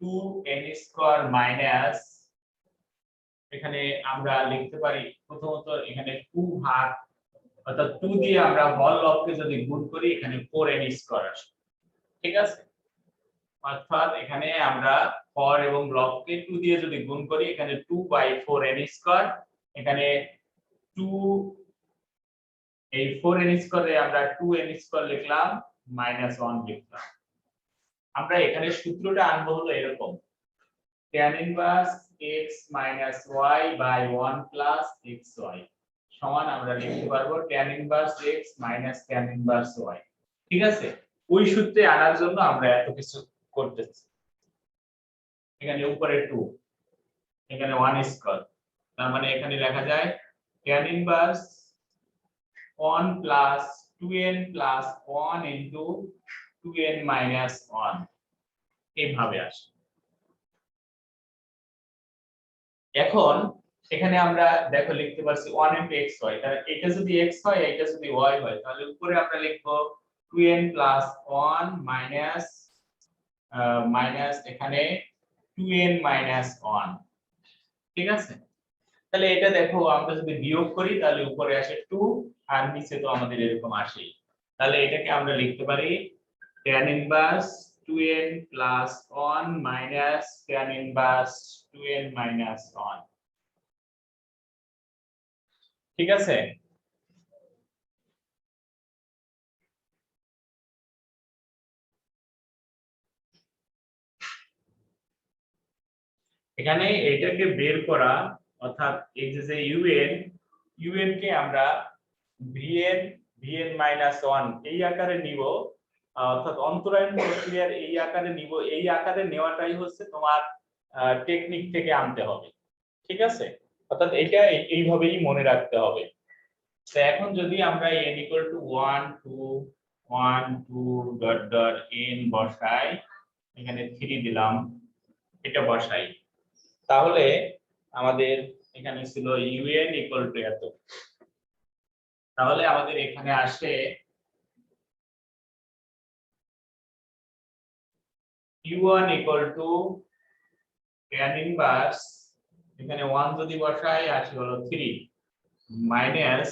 2n square minus, এখানে আমরা লিখতে পারি প্রথমত এখানে 2 ভাগ, অর্থাৎ 2 দিয়ে আমরা হল লবকে যদি গুণ করি এখানে 4n স্কয়ার আসে। ঠিক আছে, অর্থাৎ এখানে আমরা হর এবং লবকে 2 দিয়ে যদি গুণ করি এখানে 2/4n স্কয়ার, এখানে 2 এই 4n স্কয়ারে আমরা 2n স্কয়ার লিখলাম মাইনাস 1 লিখলাম। আমরা এখানে সূত্রটা আনবো হলো এরকম, tan inverse x minus y by 1 plus xy সমান আমরা লিখতে পারবো tan inverse x minus tan inverse y। ঠিক আছে, ওই সূত্রে আনার জন্য আমরা এত কিছু করতেছি। এখানে উপরে 2, এখানে 1 স্কয়ার, তার মানে এখানে লেখা যায় tan inverse 1 plus 2n plus 1 into 2n minus 1 এইভাবে আসে। এখন এখানে আমরা দেখো লিখতে পারছি 1 ইনটু x হয়, তাহলে এটা যদি x হয় এটা যদি y হয় তাহলে উপরে আমরা লিখব 2n প্লাস 1 মাইনাস মাইনাস এখানে 2n মাইনাস 1। ঠিক আছে, তাহলে এটা দেখো আমরা যদি বিয়োগ করি তাহলে উপরে আসে 2 আর নিচে তো আমাদের এরকম আসে, তাহলে এটাকে আমরা লিখতে পারি tan inverse 2n plus 1 minus tan inverse 2n minus 1। ঠিক আছে, এখানে এটাকে বের করা, অর্থাৎ এই যে un কে আমরা vn মাইনাস 1 এই আকারে নিব, অর্থাৎ অন্তরায়ন প্রক্রিয়ার এই আকারে নিব। এই আকারে নেওয়াটাই হচ্ছে তোমার টেকনিক থেকে আনতে হবে। ঠিক আছে, অর্থাৎ এটা এইভাবেই মনে রাখতে হবে। তো এখন যদি আমরা n equal to 1 2 1 2 dot dot n বসাই, এখানে 3 দিলাম, এটা বসাই, তাহলে আমাদের এখানে ছিল un equal to এত, তাহলে আমাদের এখানে আসে u1 equal to tan inverse, এখানে 1 যদি বসাই আসে হলো 3 মাইনাস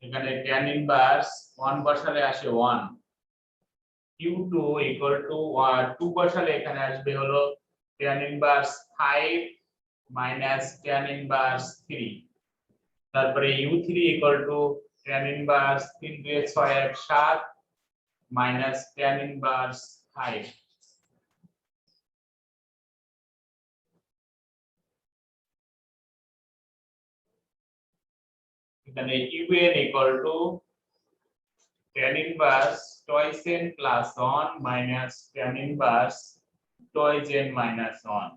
এখানে tan inverse 1 বসালে আসে 1, u2 equal to 2 বসালে এখানে আসবে হলো tan inverse 5 minus tan inverse 3, তারপরে u3 equal to tan inverse 3 2 6 8 7 minus tan inverse 5। এখানে un equal to tan inverse twice n plus 1 minus tan inverse twice n minus 1।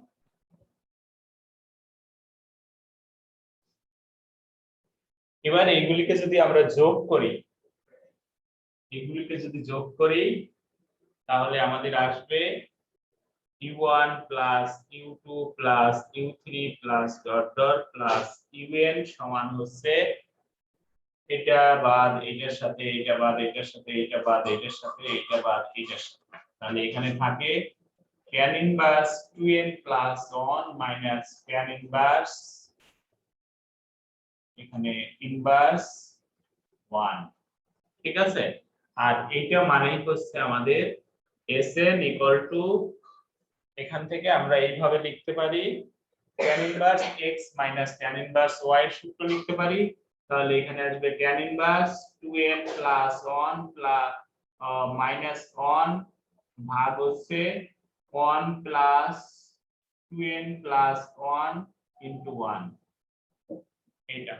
এবার এইগুলিকে যদি আমরা যোগ করি, তাহলে আমাদের আসবে u1 plus u2 plus u3 plus dot dot plus un সমান হচ্ছে এটা বাদ এটার সাথে এটা বাদ এটার সাথে এটা বাদ এটার সাথে এটা বাদ এটার সাথে, তাহলে এখানে থাকে tan inverse 2n plus 1 minus tan inverse এখানে inverse 1। ঠিক আছে, আর এইটা মানেই হচ্ছে আমাদের sn equal to, এখান থেকে আমরা এইভাবে লিখতে পারি tan inverse x minus tan inverse y এর সূত্র লিখতে পারি, তাহলে এখানে আসবে tan inverse 2n plus 1 plus minus 1 ভাগ হচ্ছে 1 plus 2n plus 1 into 1 এটা।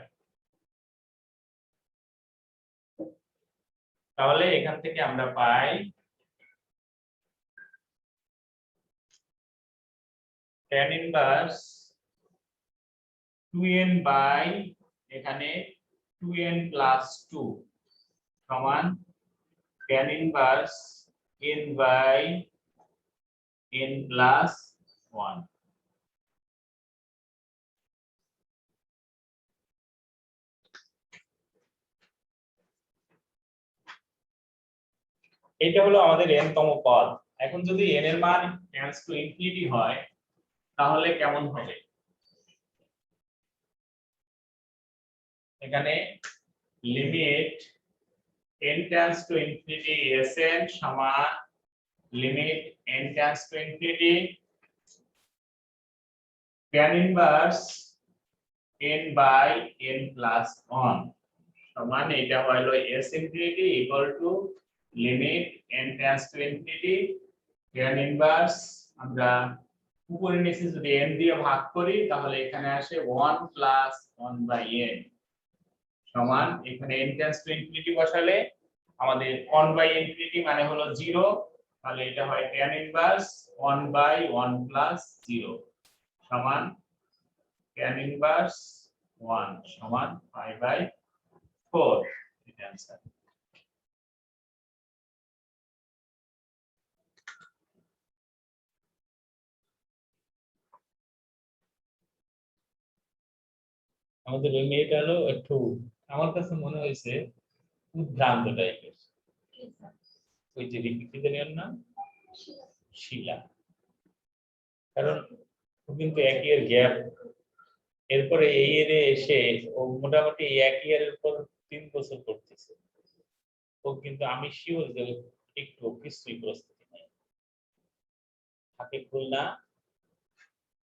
তাহলে এখান থেকে আমরা পাই tan inverse 2n by এখানে 2n plus 2 সমান tan inverse n by n plus 1। এটা হলো আমাদের n তম পদ। এখন যদি n এর মান টেন্ডস টু ইনফিনিটি হয় তাহলে কেমন হবে? এখানে limit n tends to infinity sn সমান limit n tends to infinity tan inverse n by n plus 1 সমান এটা হলো s infinity equal to limit n tends to infinity tan inverse আমরা উপরে নিচে যদি n দিয়ে ভাগ করি তাহলে এখানে আসে 1 প্লাস 1 বাই n সমান এখানে n টেন্ডস টু ইনফিনিটি বসালে আমাদের 1 বাই ইনফিনিটি মানে হলো 0 তাহলে এটা হয় tan ইনভার্স 1 বাই 1 প্লাস 0 সমান tan ইনভার্স 1 সমান পাই বাই 4 এটা आंसर আমাদের ওই মেয়েটা হলো একটু আমার কাছে মনে হয়েছে উদ্ভ্রান্ত টাইপের ওই যে রিপিটের নাম শিলা কারণ ও কিন্তু এক ইয়ার গ্যাপ এরপরে এই ইয়ারে এসে ও মোটামুটি এক ইয়ারের পর 3 বছর করতেছে ও কিন্তু আমি শিওর যে একটু কিছুই প্রস্তুতি নেই থাকে খুলনা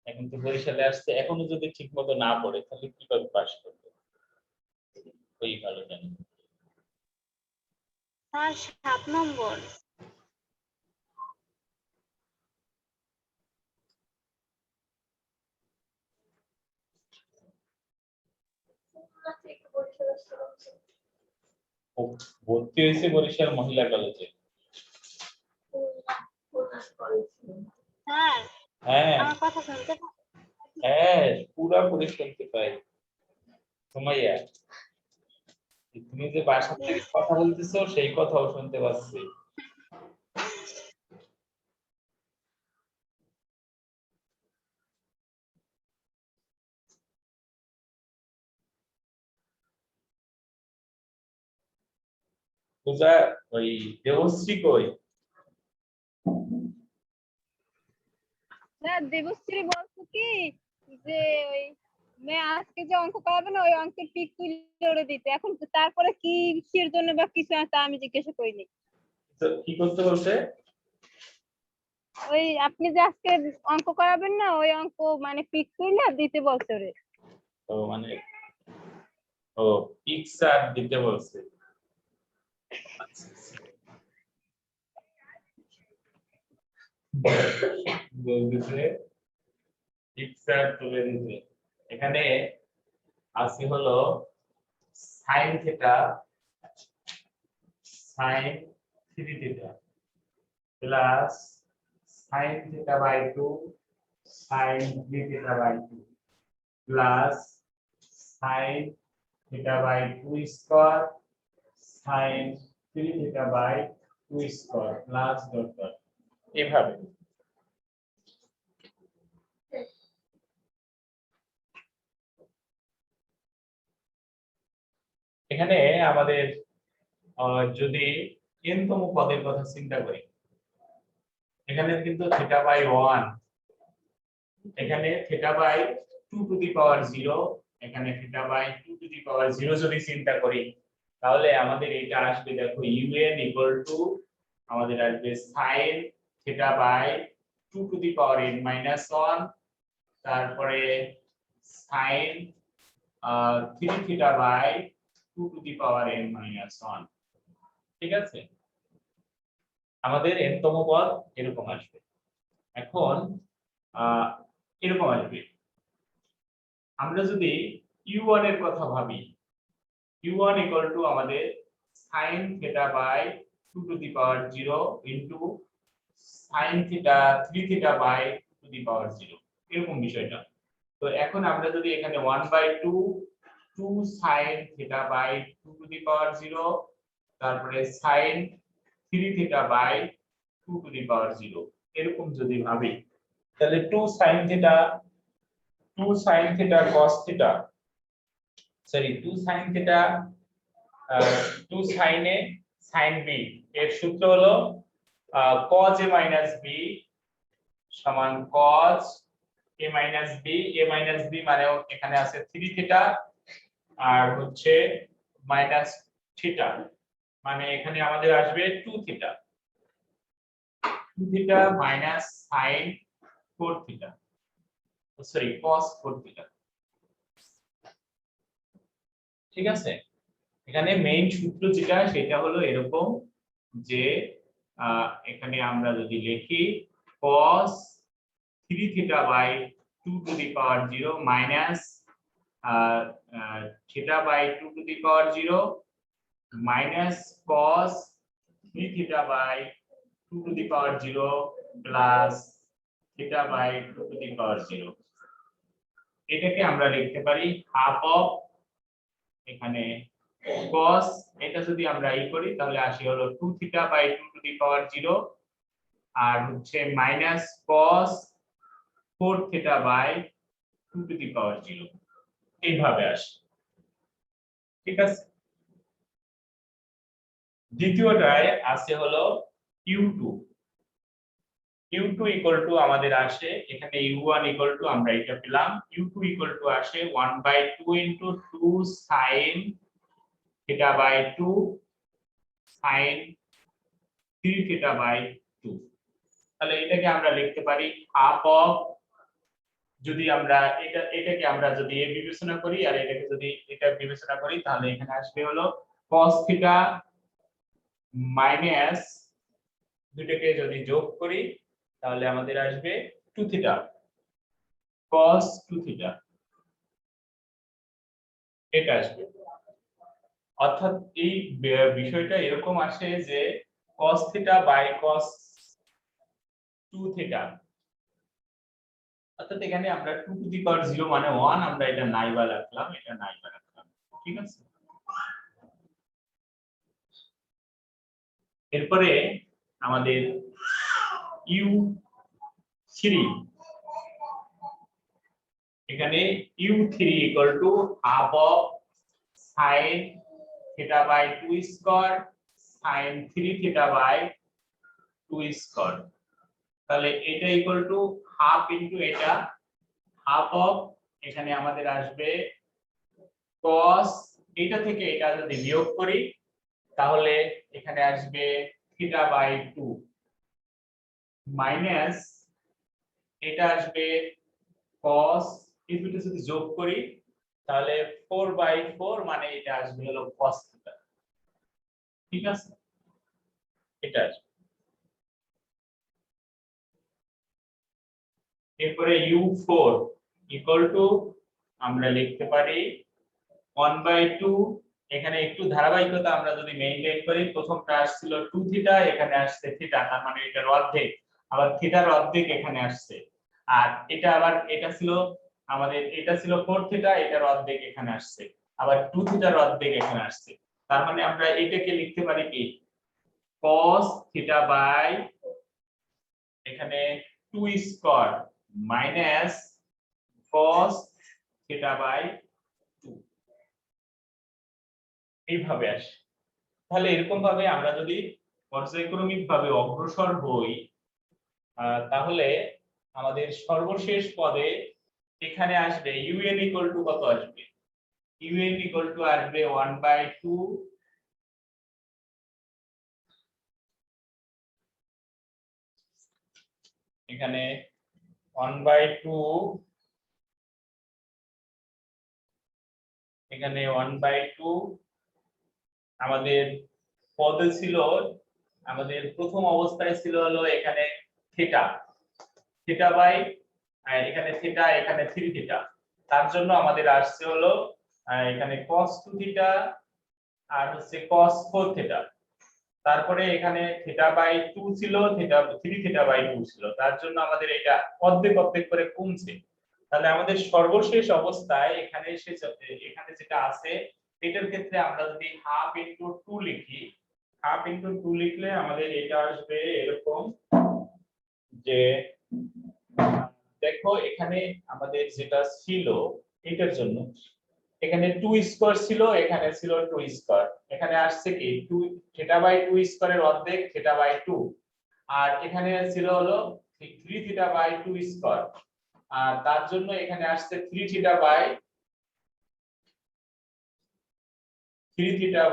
এখন তো বরিশালে আসছে এখনো যদি ঠিকমতো না পড়ে তাহলে কিভাবে পাস করবে ওই ভালো জানি স্যার 7 নম্বর ও ভর্তি হয়েছে বরিশাল মহিলা কলেজে স্যার হ্যাঁ আমার কথা শুনতে হ্যাঁ পুরোপুরি শুনতে পাই সুমাইয়া তুমি যে বাসা থেকে কথা বলতেছো সেই কথাও শুনতে পাচ্ছি পূজা ওই দেবশ্রী কই স্যার দেবশ্রী বলছো কি যে ওই মেয়ে আজকে যে অঙ্ক করাবে না ওই অঙ্কের পিক তুলে দিতে এখন তারপরে কি কিসের জন্য বা কিছু তা আমি জিজ্ঞাসা করিনি তো কি করতে বলছে ওই আপনি যে আজকে অঙ্ক করাবেন না ওই অঙ্ক মানে পিক তুলে দিতে বলছে রে ও মানে ও পিকচার দিতে বলছে বলতেছে পিকচার তুলে দিতে এখানে আছে হলো sin theta sin 3 theta plus sin theta by 2 sin 3 theta by 2 plus sin theta by 2 square sin 3 theta by 2 square plus dot dot এইভাবে এখানে আমাদের যদি n তম পদের কথা চিন্তা করি এখানে কিন্তু থিটা বাই 1 এখানে theta by 2 to the power 0 এখানে theta by 2 to the power 0 যদি চিন্তা করি তাহলে আমাদের এটা আসবে দেখো un ইকুয়াল টু আমাদের আসবে sin theta by 2 to the power n minus 1 তারপরে sin 3 theta by 2 to the power n minus 1 ঠিক আছে আমাদের n তম পদ এরকম আসবে এখন এরকম আসবে আমরা যদি u1 এর কথা ভাবি u1 ইকুয়াল টু আমাদের sin theta by 2 to the power 0 into sin theta 3 theta by 2 to the power 0 এরকম বিষয়টা তো এখন আমরা যদি এখানে 1/2 2 sin theta by 2 to the power 0 তারপরে sin 3 theta by 2 to the power 0 এরকম যদি ভাবি তাহলে 2 sin theta cos theta sorry 2 sin theta 2 sin a sin b এর সূত্র হলো cos a minus b সমান cos a minus b, a minus b মানে এখানে আছে 3 থিটা আর হচ্ছে মাইনাস থিটা মানে এখানে আমাদের আসবে 2 theta, 2 theta minus sin 4 theta, sorry cos 4 theta. ঠিক আছে, এখানে মেইন সূত্র যেটা সেটা হলো এরকম যে এখানে আমরা যদি লিখি cos 3 theta by 2 to the power 0 minus theta by 2 to the power 0 minus cos 3 theta by 2 to the power 0 plus theta by 2 to the power 0। এটাকে আমরা লিখতে পারি হাফ অফ এখানে cos, এটা যদি আমরা করি তাহলে আসে হলো 2 theta by 2 to the power 0 আর হচ্ছে minus cos 4 theta by 2 to the power 0 এইভাবে আসে। ঠিক আছে, দ্বিতীয়টায় আছে হলো u2, u2 ইকুয়াল টু আমাদের আসে এখানে u1 ইকুয়াল টু আমরা এটা পেলাম, u2 ইকুয়াল টু আসে 1/2 into 2 sin theta by 2 sin 3 theta by 2। তাহলে এটাকে আমরা লিখতে পারি হাফ অফ, যদি আমরা এটাকে আমরা যদি এ বিবেচনা করি আর এটাকে যদি এটা বিবেচনা করি তাহলে এখানে আসবে হলো cos থিটা মাইনাস দুটোকে যদি যোগ করি তাহলে আমাদের আসবে 2 থিটা cos 2 থিটা, এটা আসবে। অর্থাৎ এই বিষয়টা এরকম আসে যে cos theta by cos 2 theta, অর্থাৎ এখানে আমরা 2 টু দি পাওয়ার 0 মানে 1 আমরা এটা নাইবা রাখলাম, এটা নাইবা রাখলাম। ঠিক আছে, এরপরে আমাদের u3, এখানে u3 equal to half of sin theta by 2 square sin 3 theta by 2 square. তাহলে এটা ইকুয়াল টু হাফ ইনটু এটা হাফ অফ এখানে আমাদের আসবে cos, এটা থেকে এটা যদি বিয়োগ করি তাহলে এখানে আসবে থিটা বাই 2 মাইনাস এটা আসবে cos, এই দুটো যদি যোগ করি তাহলে 4/4 মানে এটা আসবে হলো cos থিটা। ঠিক আছে, এটা আসবে। এরপরে u4 ইকুয়াল টু আমরা লিখতে পারি 1/2, এখানে একটু ধারাবাহিকতা আমরা যদি মেইনটেইন করি প্রথমটা আসছিল 2 থিটা এখানে আসছে থিটা, তার মানে এটার অর্ধেক, আবার থিটার অর্ধেক এখানে আসছে, আর এটা আবার এটা ছিল আমাদের এটা ছিল 4 থিটা এটার অর্ধেক এখানে আসছে, আবার 2 থিটার অর্ধেক এখানে আসছে, তার মানে আমরা এটাকে লিখতে পারি কি cos থিটা বাই এখানে 2 square minus cos theta by 2 এইভাবে আসে। তাহলে এরকম ভাবে আমরা যদি পর্যায়ক্রমিক ভাবে অগ্রসর হই তাহলে আমাদের সর্বশেষ পদে এখানে আসবে un ইকুয়াল টু কত আসবে, un ইকুয়াল টু আসবে 1/2 এখানে 1/2 এখানে 1/2 আমাদের পদে ছিল, আমাদের প্রথম অবস্থায় ছিল হলো এখানে থিটা, থিটা বাই এখানে থিটা এখানে 3 থিটা, তার জন্য আমাদের আসছে হলো এখানে cos 2 থিটা আর হচ্ছে cos 4 থিটা, তারপরে এখানে থিটা বাই 2 ছিল, থিটা 3 থিটা বাই 2 ছিল, তার জন্য আমাদের এটা অর্ধেক অর্ধেক করে কমছে। তাহলে আমাদের সর্বশেষ অবস্থায় এখানে এখানে যেটা আছে এটার ক্ষেত্রে আমরা যদি হাফ ইনটু 2 লিখি, হাফ ইনটু 2 লিখলে আমাদের এটা আসবে এরকম যে দেখো এখানে আমাদের যেটা ছিল এটার জন্য এখানে 2 স্কয়ার ছিল, এখানে ছিল 2 স্কয়ার, এখানে আসছে কি 2 থিটা বাই 2 স্কয়ারের অর্ধেক থিটা বাই 2, আর এখানে ছিল হলো 3 থিটা বাই 2 স্কয়ার, আর তার জন্য এখানে আসছে 3 থিটা বাই 3 থিটা,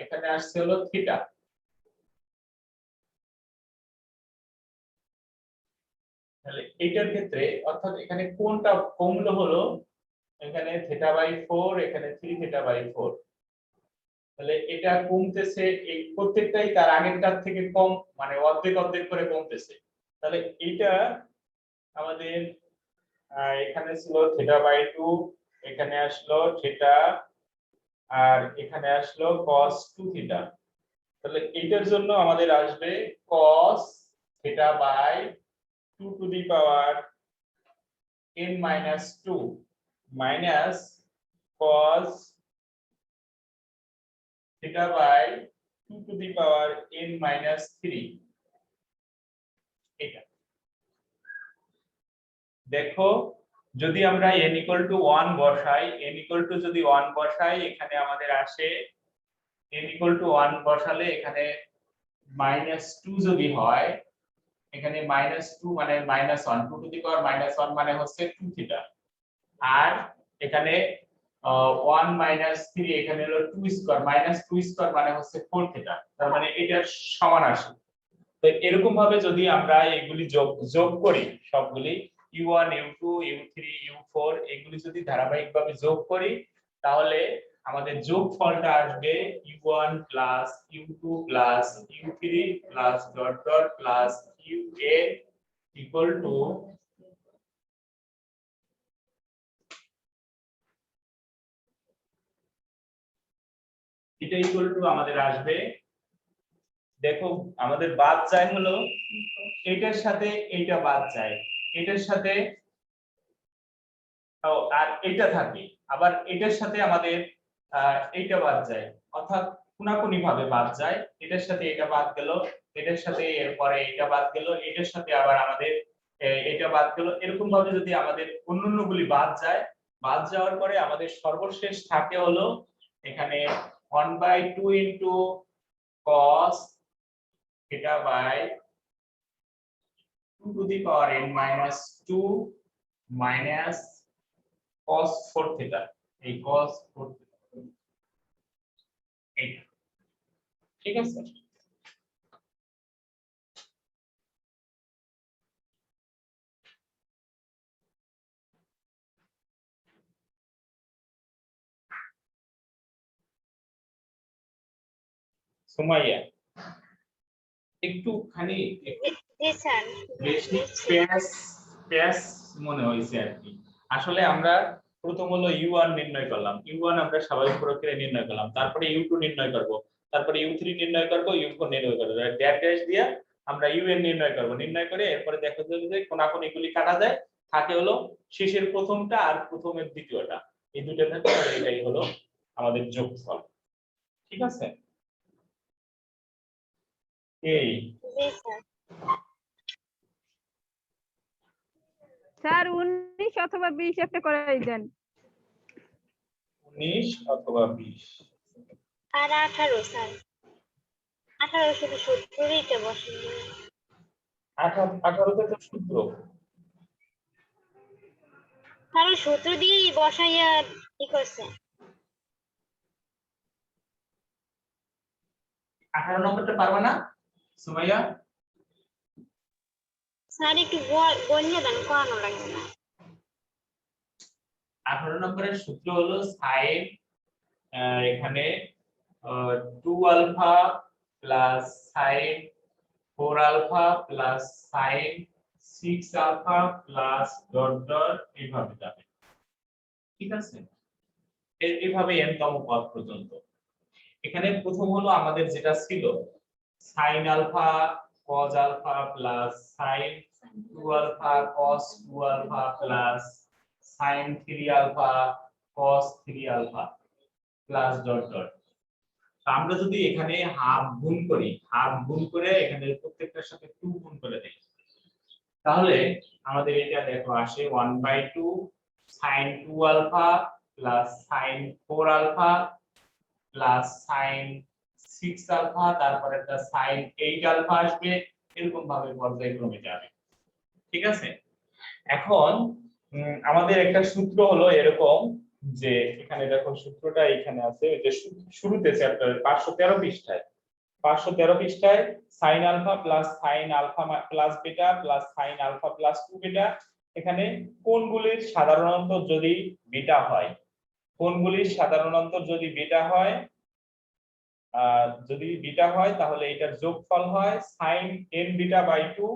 এখানে আসছে হলো থিটা। তাহলে এইটার ক্ষেত্রে অর্থাৎ এখানে কোনটা কমলো হলো, এখানে থিটা বাই 4, এখানে 3 থিটা বাই 4। তাহলে এটা কমতেছে, এই প্রত্যেকটাই তার আগেরটার থেকে কম, মানে অর্ধেক অর্ধেক করে কমতেছে। তাহলে এইটা আমাদের এখানে ছিল থিটা বাই 2, এখানে আসলো থিটা, আর এখানে আসলো cos 2 থিটা। তাহলে এইটার জন্য আমাদের আসবে cos theta by 2 to the power n minus 2 minus cos theta by 2 to the power n minus 3। এটা দেখো, যদি আমরা n equal to 1 বসাই, n equal to যদি 1 বসাই, এখানে আমাদের আসে n equal to 1 বসালে এখানে -2 যদি হয়, এখানে -2 মানে -1, 2 to the power -1 মানে হচ্ছে 2 থিটা, আর এখানে 1 3, এখানে হলো 2 স্কয়ার, -2 স্কয়ার মানে হচ্ছে 4 থিটা, তার মানে এটার সমান আসে। তো এরকম ভাবে যদি আমরা এগুলি যোগ করি, সবগুলি u1 u2 u3 u4 এগুলি যদি ধারাবাহিকভাবে যোগ করি, তাহলে আমাদের যোগফলটা আসবে u1 u2 u3 dot dot un equal to এটা ইকুয়াল টু আমাদের আসবে, দেখো আমাদের বাদ যায় হলো এটার সাথে এইটা বাদ যায়, এটার সাথে আর এটা থাকে, আবার এটার সাথে আমাদের এইটা বাদ যায়, অর্থাৎ কোনাকুনি ভাবে বাদ যায়। এটার সাথে এটা বাদ গেল, এটার সাথে এরপরে এটা বাদ গেল, এটার সাথে আবার আমাদের এটা বাদ গেল। এরকম ভাবে যদি আমাদের অন্যান্যগুলি বাদ যায়, বাদ যাওয়ার পরে আমাদের সর্বশেষ থাকে হলো এখানে 1/2 into cos theta by 2 to the power n minus 2 minus cos 4 theta, এই cos 4 theta এইটা, ঠিক আছে। সুমাইয়া একটুখানি জি স্যার। বেশি প্যাস মনে হয়েছে আর কি। আসলে আমরা প্রথম হলো u1 নির্ণয় করলাম, u1 আমরা স্বাভাবিক প্রক্রিয়ায় নির্ণয় করলাম, তারপরে u2 নির্ণয় করব, তারপরে u3 নির্ণয় করব, u4 নির্ণয় করব, ড্যাশ ড্যাশ দিয়ে আমরা un নির্ণয় করব, নির্ণয় করে এরপরে দেখা যাবে যে কোনাকুনি গুলি কাটা যায়, থাকে হলো শেষের প্রথমটা আর প্রথমের দ্বিতীয়টা, এই দুটো থাকে, আর এটাই হলো আমাদের যোগফল, ঠিক আছে। এই জি স্যার। স্যার 19 অথবা 20 একটা করাই দেন। 19 অথবা 20 আর 18 স্যার। 18 শুধু সূত্রইতে বসে। 18 তে তো সূত্র, কারণ সূত্র দিয়েই বসাইয়া কি করছে। 18 নম্বরটা পারবে না সুমাইয়া? স্যার একটু গণিয়ে দেন, করানো লাগবে না। 18 নম্বরের সূত্র হলো sin এখানে 2 alpha plus sin 4 alpha plus sin 6 alpha plus dot dot এইভাবে যাবে, ঠিক আছে। এইভাবে n তম পদ পর্যন্ত। এখানে প্রথম হলো আমাদের যেটা ছিল sin alpha cos alpha plus sin 2 alpha cos 2 alpha plus sin 3 alpha cos 3 alpha plus dot dot. আমরা যদি এখানে হাফ গুণ করি, হাফ গুণ করে এখানে প্রত্যেকটার সাথে 2 গুণ করে দেই, তাহলে আমাদের এটা দেখো আসে 1/2 sin 2 alpha plus sin 4 alpha plus sin 6 alpha, তারপর একটা sin 8 আলফা আসবে, এরকম ভাবে পর্যায়ক্রমে যাবে। ঠিক আছে, এখন আমাদের একটা সূত্র হলো এরকম যে এখানে দেখো সূত্রটা এখানে আছে, ওই যে শুরুতে চ্যাপ্টারের 513 পৃষ্ঠায় 513 পৃষ্ঠায় sin alpha plus sin alpha plus beta plus sin alpha plus 2 beta, এখানে কোণগুলির সাধারণত যদি বিটা হয়, কোণগুলির সাধারণত যদি বিটা হয়, যদি বিটা হয় তাহলে এটার যোগফল হয় sin n beta by 2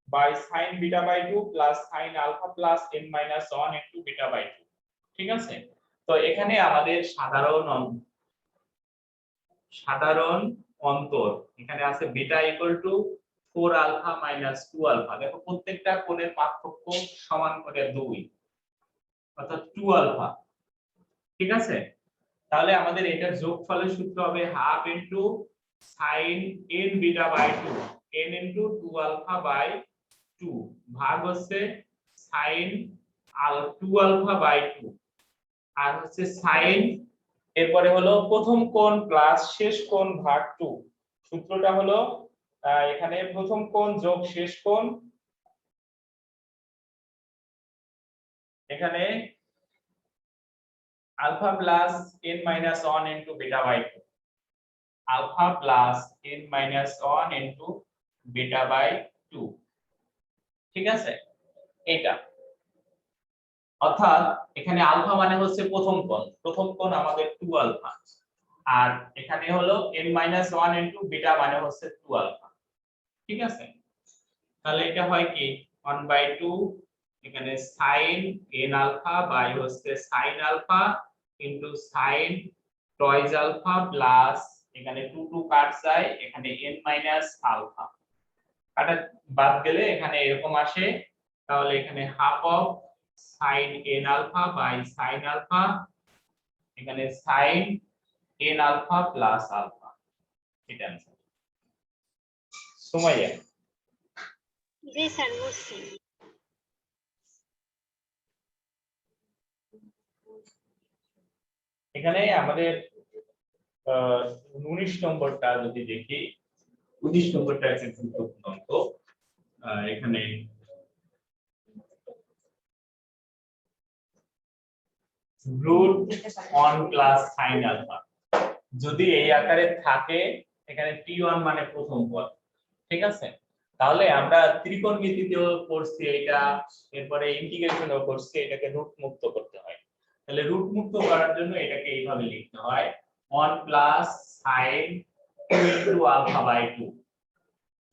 by sin beta by 2 plus sin alpha plus n minus 1 into beta by 2। ঠিক আছে, তো এখানে আমাদের সাধারণ অন্তর এখানে আছে beta equal to 4 alpha minus 2 alpha. দেখো প্রত্যেকটা কোণের পার্থক্য সমান করে 2, অর্থাৎ 2 আলফা। ঠিক আছে, তাহলে আমাদের এটার যোগফলের সূত্র হবে half into sin n beta by 2 n into 2 alpha by 2 ভাগ হচ্ছে sin 2 আলফা বাই 2 আর হচ্ছে sin, এরপরে হলো প্রথম কোণ প্লাস শেষ কোণ ভাগ 2। সূত্রটা হলো এখানে প্রথম কোণ যোগ শেষ কোণ, এখানে alpha plus n minus 1 into beta by 2, alpha plus n minus 1 into beta by 2। ঠিক আছে, এটা অর্থাৎ এখানে আলফা মানে হচ্ছে প্রথম কোণ আমাদের 2 আলফা, আর এখানে হলো n মাইনাস 1 ইনটু বিটা মানে হচ্ছে 2 আলফা। ঠিক আছে, তাহলে এটা হয় কি 1/2 এখানে sin n আলফা বাই হচ্ছে sin alpha into sin twice alpha plus এখানে 2 2 কাট যায়, এখানে n মাইনাস আলফা কাটা বাদ গেলে এখানে এরকম আসে, তাহলে এখানে half of sin n alpha by sin alpha, এখানে sin n alpha plus alpha. এটা आंसर। সুমাইয়া। জি স্যার বুঝছি। এখানে আমাদের 19 নম্বরটা যদি দেখি, 19 নম্বরটা একটা গুরুত্বপূর্ণ অঙ্ক। এখানে রুট 1 প্লাস sin আলফা যদি এই আকারে থাকে, এখানে t1 মানে প্রথম পদ। ঠিক আছে, তাহলে আমরা ত্রিকোণমিতিতেও করছি এটা, এরপরে ইন্টিগ্রেশনও করছি, এটাকে রুট মুক্ত করতে হয়। তাহলে রুট মুক্ত করার জন্য এটাকে এইভাবে লিখতে হয় 1 plus sin 2 into alpha by 2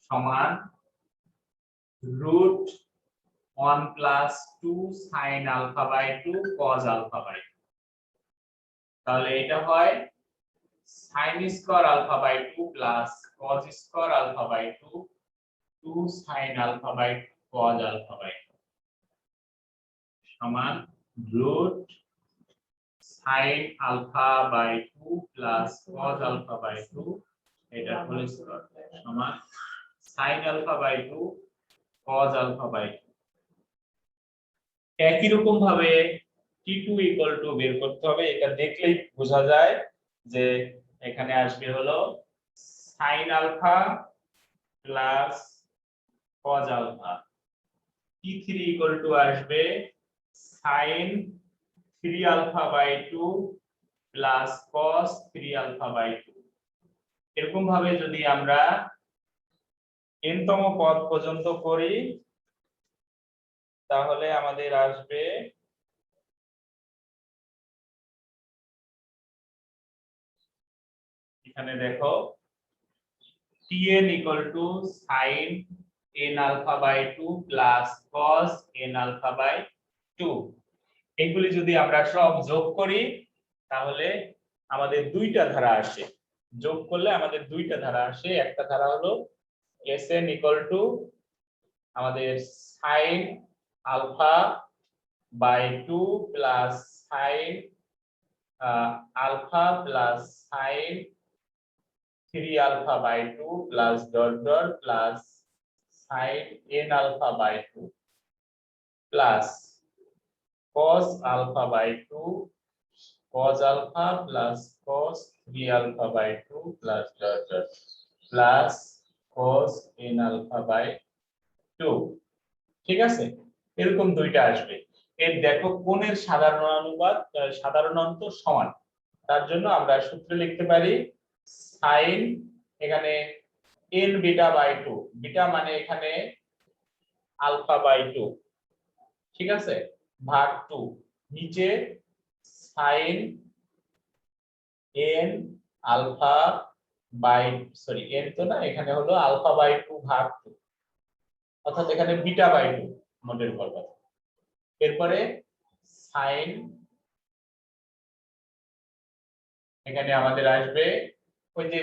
সমান root 1 plus 2 sin alpha by 2 cos alpha by 2। তাহলে এটা হয় sin square alpha by 2 plus cos square alpha by 2 2 sin alpha by 2 cos alpha by 2 সমান root sin alpha by 2 plus cos alpha by 2 এটা whole square সমান sin alpha by 2 cos alpha by 2। একই রকম ভাবে t2 equal to বের করতে হবে, এটা দেখলেই বোঝা যায় যে এখানে আসবে হলো sin alpha plus cos alpha, t3 equal to আসবে sin 3 alpha by 2 plus cos 3 alpha by 2। এরকম ভাবে যদি আমরা n তম পদ পর্যন্ত করি তাহলে আমাদের আসবে এখানে দেখো tn equal to sin n alpha by 2 plus cos n alpha by 2। এগুলি যদি আমরা সব যোগ করি তাহলে আমাদের দুইটা ধারা আসে, যোগ করলে আমাদের দুইটা ধারা আসে। একটা ধারা হলো sn ইকুয়াল টু আমাদের sin alpha by 2 plus sin alpha plus sin 3 alpha by 2 plus dot dot plus sin n alpha by 2 plus cos alpha by 2 cos alpha plus cos 3 alpha by 2 plus dot dot plus cos n alpha by 2, ঠিক আছে? এরকম দুইটা আসবে। এর দেখো কোণের সাধারণ অনুপাত সাধারণ অন্তর সমান, তার জন্য আমরা সূত্র লিখতে পারি sin এখানে n বিটা বাই 2, বিটা মানে এখানে আলফা বাই 2, ঠিক আছে, ভাগ 2, নিচে sin n alpha by n তো না, এখানে হলো আলফা বাই 2 ভাগ 2, অর্থাৎ এখানে বিটা বাই 2 মোটের উপর কথা। এরপরে sin এখানে আমাদের আসবে ওই যে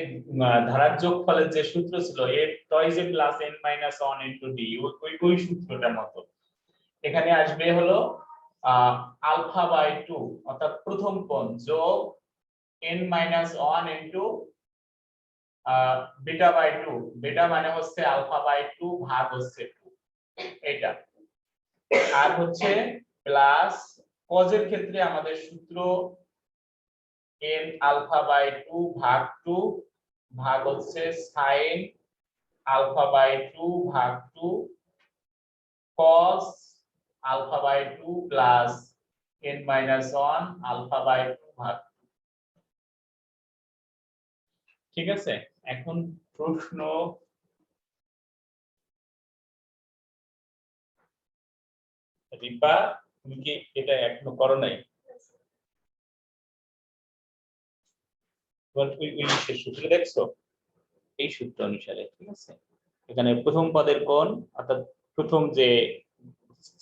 ধারার যোগফলের যে সূত্র ছিল a টয়েস a plus n minus 1 into d, ওই সূত্রটার মতো এখানে আসবে হলো আলফা বাই 2 অর্থাৎ প্রথম কোণ যোগ n minus 1 into beta by 2, beta মানে হচ্ছে আলফা বাই 2 ভাগ হচ্ছে 2, এটা। আর হচ্ছে প্লাস cos এর ক্ষেত্রে আমাদের সূত্র n আলফা বাই 2 ভাগ 2 ভাগ হচ্ছে sin আলফা বাই 2 ভাগ 2 cos alpha by 2 plus n minus 1 alpha by 2 ভাগ 2, ঠিক আছে? এখন প্রশ্ন রিপা, তুমি কি এটা এখনো করো নাই? ওই সূত্র দেখছো, এই সূত্র অনুসারে, ঠিক আছে, এখানে প্রথম পদের কোণ অর্থাৎ প্রথম যে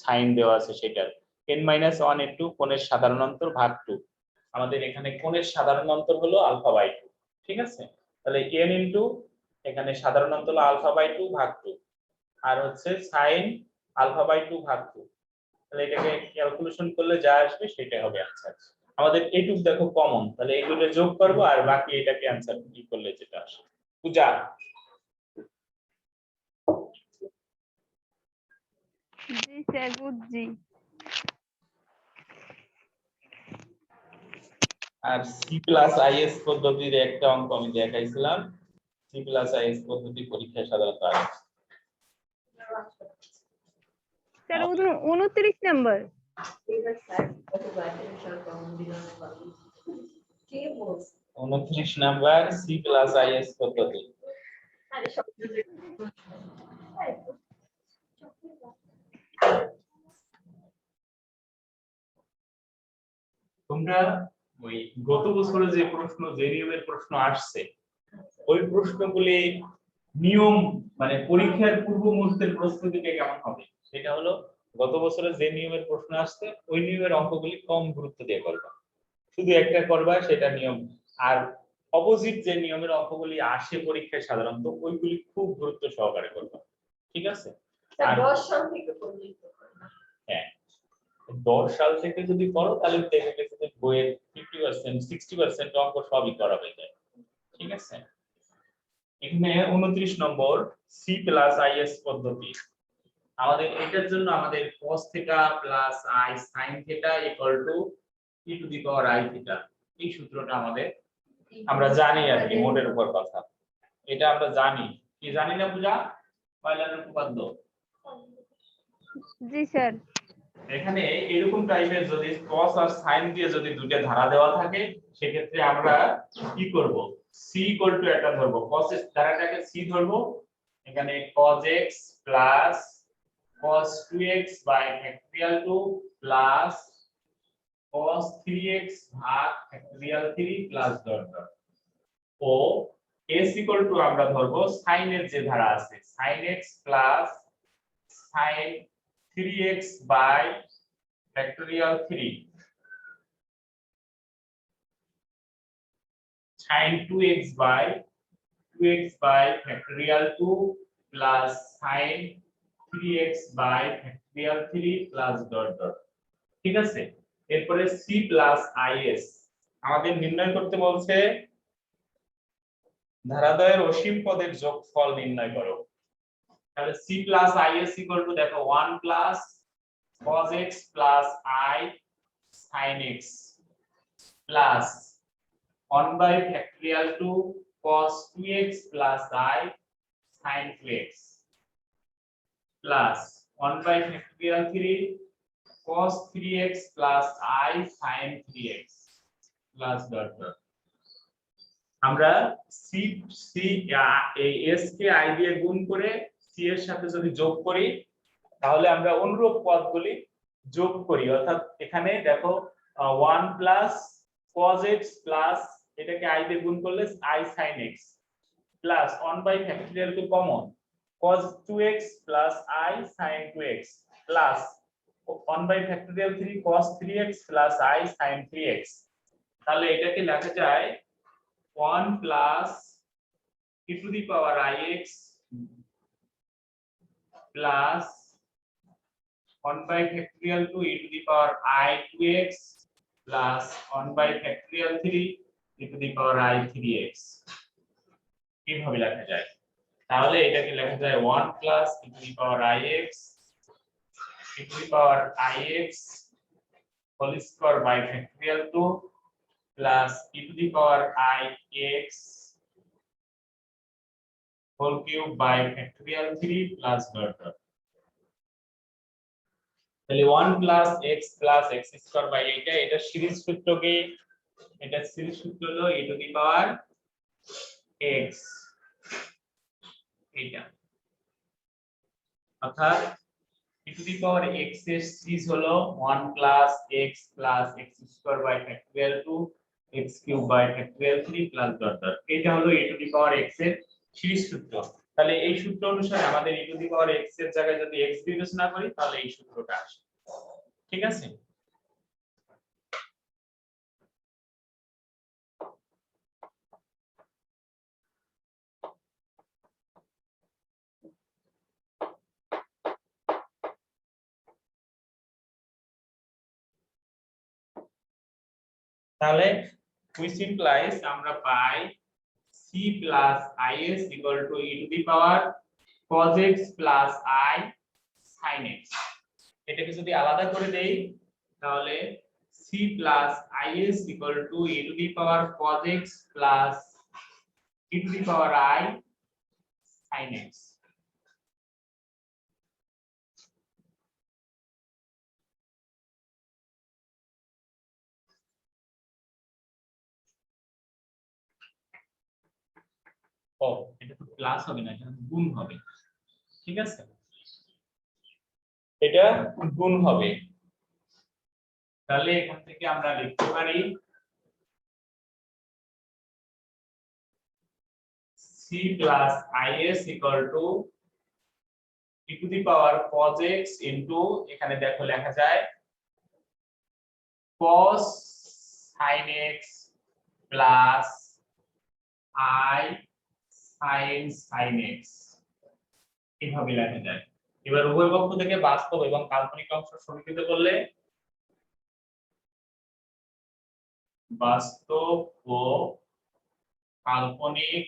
সাইন দেওয়া আছে সেটার n মাইনাস 1 ইনটু কোণের সাধারণ অন্তর ভাগ 2, আমাদের এখানে কোণের সাধারণ অন্তর হলো আলফা বাই 2, ঠিক আছে? তাহলে n ইনটু এখানে সাধারণ অন্তর হলো আলফা বাই 2 ভাগ 2, আর হচ্ছে সাইন আলফা বাই 2 ভাগ 2, তাহলে এটাকে ক্যালকুলেশন করলে যা আসবে সেটাই হবে आंसर। আমাদের এইটুকু দেখো কমন, তাহলে এই দুটো যোগ করব আর বাকি এটাকে आंसर কি করলে যেটা আসে। পূজা জি স্যার বুঝছি। আর সি প্লাস আইএস পদ্ধতির একটা অঙ্ক আমি দেখাইছিলাম, সি প্লাস আইএস পদ্ধতি পরীক্ষায় সাধারণত আসে। Sir 29 number. 29 number C plus IS পদ্ধতি। তোমরা ওই গত বছরে যে প্রশ্ন, যে নিয়মের প্রশ্ন আসছে, ওই প্রশ্নগুলি নিয়ম মানে পরীক্ষার পূর্ব মুহূর্তের প্রস্তুতিটা কেমন হবে সেটা হলো, গত বছরে যে নিয়মের প্রশ্ন আসছে ওই নিয়মের অঙ্কগুলি কম গুরুত্ব দিয়ে করবা, শুধু একটা করবা সেটা নিয়ম, আর অপোজিট যে নিয়মের অঙ্কগুলি আসে পরীক্ষায় সাধারণত ওইগুলি খুব গুরুত্ব সহকারে করবা, ঠিক আছে? আর 10 সাল থেকে করলেই তো হয় না। হ্যাঁ, 10 সাল থেকে যদি করো তাহলে দেখে গেছে যে বইয়ের 50% 60% অঙ্ক সবই করা হয়ে যায়, ঠিক আছে? এখানে 29 নম্বর সি প্লাস আইএস পদ্ধতি, আমাদের এটার জন্য আমাদের cos theta plus i sin theta equal to e to the power i theta, এই সূত্রটা আমাদের আমরা জানি আর কি, মোটের উপর কথা, এটা আমরা জানি, কি জানি না পূজা? পয়লার উপপাদ্য। জি স্যার। এখানে এরকম টাইপের যদি cos আর sin দিয়ে যদি দুটো ধারা দেওয়া থাকে সেক্ষেত্রে আমরা কি করব, c ইকুয়াল টু এটা ধরব, cos এর ধারাটাকে c ধরব, এখানে cos x plus cos 2x by factorial 2 plus cos 3x ভাগ ফ্যাক্টরিয়াল 3 প্লাস ডট ডট, ও s ইকুয়াল টু আমরা ধরব sin এর যে ধারা আছে sin x plus sin 3x by factorial 3 sin 2x by factorial 2 plus sin 3x by factorial 3 plus dot dot, ঠিক আছে? এরপরে c plus is আমাদের নির্ণয় করতে বলছে ধারাদ্বয়ের অসীম পদের যোগফল নির্ণয় করো, তাহলে c plus is equal to দেখো 1 plus cos x plus I sin x plus 1 by factorial 2 cos 2x plus I sin 2x plus 1 by factorial 3 cos 3x plus I sin 3x plus dot dot। আমরা C C এই s K i দিয়ে গুণ করে c এর সাথে যদি যোগ করি তাহলে আমরা অনুরূপ পদগুলি যোগ করি, অর্থাৎ এখানে দেখো 1 প্লাস cos x প্লাস এটাকে i দিয়ে গুণ করলে I sin x plus 1 by factorial two common cos 2x plus I sin 2x plus 1 by factorial 3 cos 3x plus I sin 3x। তাহলে এটাকে লেখা যায় 1 plus e to the power ix plus 1 by factorial 2 e to the power I 2x plus 1 by factorial 3 e to the power I 3x। কিভাবে লেখা যায়? তাহলে এটাকে লেখা যায় 1 plus e to the power ix e to the power ix whole square by factorial 2 plus e to the power ix whole cube by factorial 3 plus dot dot। তাহলে 1 plus x plus x square by এটা series সূত্র কি? এটা series সূত্র হলো e to the power x এটা, অর্থাৎ e to the power x এর সিরিজ হলো 1 plus x plus x square by factorial 2 x cube by factorial 3 plus dot dot. এটা হলো e to the power x এর series সূত্র। তাহলে এই সূত্র অনুসারে আমাদের e to the power x এর জায়গায় যদি x বিবেচনা করি তাহলে এই সূত্রটা আসে। ঠিক আছে? তাহলে which implies আমরা পাই c plus is equal to e to the power cos x plus I sin x। এটাকে যদি আলাদা করে দেই তাহলে c plus is equal to e to the power cos x plus e to the power I sin x। ও এটা তো plus হবে না, এটা গুণ হবে। ঠিক আছে, এটা গুণ হবে। তাহলে এখান থেকে আমরা লিখতে পারি c plus is equal to e to the power cos x into এখানে দেখো লেখা যায় cos sin x plus I sin x। এইভাবে লেখা যায়। এবার উভয় পক্ষ থেকে বাস্তব এবং কাল্পনিক অংশ সমীকৃত করলে বাস্তব ও কাল্পনিক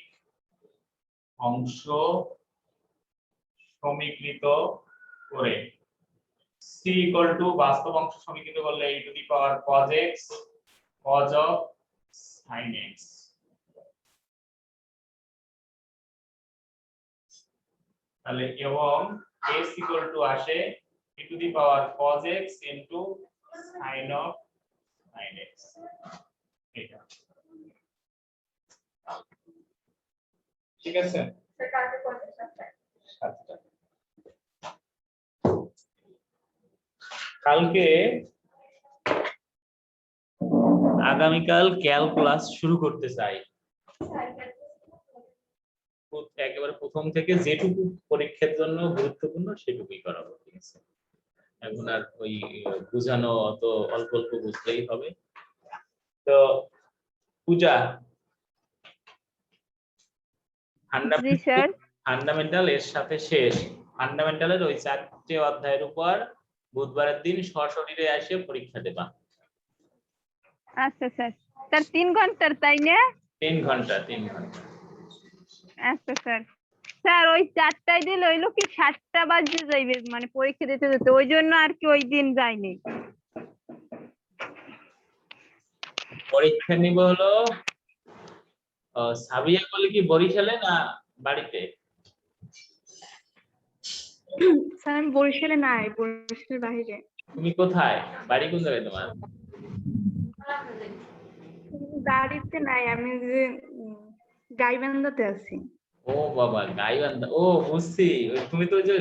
অংশ সমীকৃত করে c equal to বাস্তব অংশ সমীকৃত করলে e to the power cos x cos of sin x। তাহলে এবং x equal to আসে e to the power cos x into sin of sin x। এটা ঠিক আছে? কালকে করতে চাচ্ছি। কালকে আগামীকাল ক্যালকুলাস শুরু করতে চাই। একেবারে প্রথম থেকে যেটুকু পরীক্ষার জন্য গুরুত্বপূর্ণ সেটুকুই করাবো। ঠিক আছে, এখন আর ওই বুঝানো অত অল্প অল্প বুঝলেই হবে। তো পূজা ফান্ডামেন্টাল এর সাথে শেষ, ফান্ডামেন্টালের ওই 4টে অধ্যায়ের উপর বুধবারের দিন সশরীরে এসে পরীক্ষা দেবা। আচ্ছা স্যার, তার 3 ঘন্টার তাই না? 3 ঘন্টা। আচ্ছা স্যার। স্যার ওই 4টায় দিল হইলো কি 7টা বাজে যাইবে, মানে পরীক্ষা দিতে যেতে, ওই জন্য আর কি ওই দিন যাইনি। পরীক্ষা নিব হলো সাবিয়া বলে কি বরিশালে না বাড়িতে? স্যার আমি বরিশালে নাই, বরিশালের বাইরে। তুমি কোথায়, বাড়ি কোন জায়গায় তোমার? বাড়িতে নাই, আমি যে গাইবান্ধাতে আছি। ও বাবা, গাইবান্ধা, ও বুঝছি, তুমি তো ওই যে